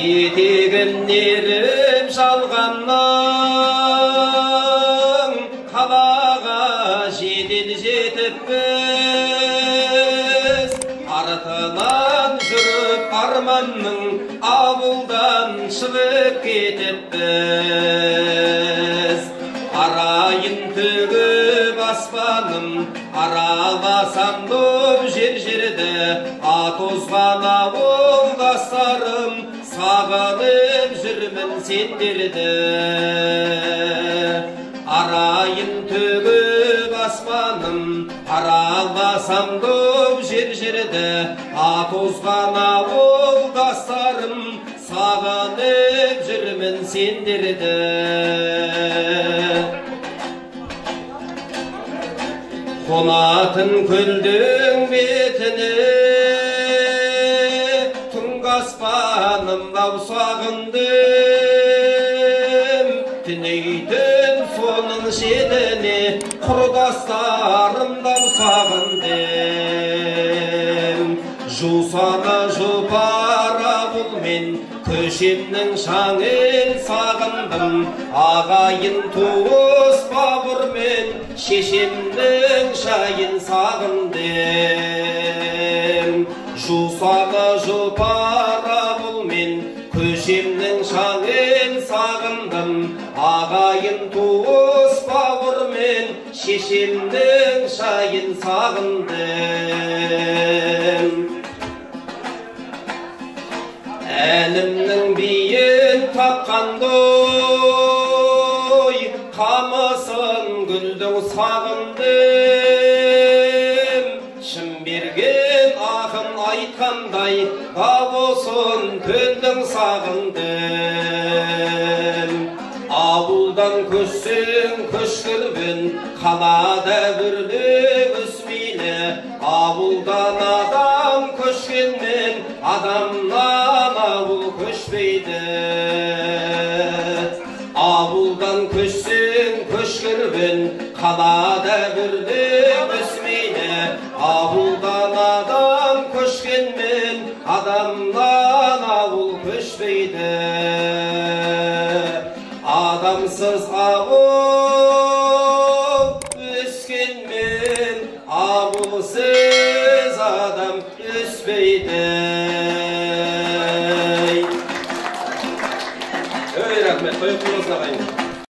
Жетегінерім жалғаннан қалаға жедел жетіппіз. Артынан жүріп арманның ауылдан шығып кетіппіз. Арайын төгіп аспаным араласам доп жер-жерді, атозған ауылдастарым сағынып жүрмін сендерді. Арайын төгіп аспаным араласам доп жер-жерді, атозған ауылдастарым сағынып жүрмін сендерді. Қонатын көлдің бетіне түнгі аспанымдау сағындым. Түнейтін соның шетіне құрдастарымдау сағындым. Жусаны жұпара бұлмен көшемнің шаңын сағындым. Ағайын туыс бауырмен шешемнің шайын сағындым. Жусаны жұпара бұлмен көшемнің шаңын сағындым. Ағайын туыс бауырмен шешемнің шайын сағындым. Әлімнің биін тапқандай қамысын гүлдің сағындым. Шын берген ақын айтқандай дауысын төлдің сағындым. Ауылдан көшсең көшкірбін, қалада бүрлеп өсмейлі. Ауылдан адам көшкенмен адамнан ауыл көшпейді. Ауылдан көшсең көшкірбін, қалада бүрлеп өсмейлі. Ауылдан адам көшкенмен адамнан ауыл көшпейді. Адамсыз ауыл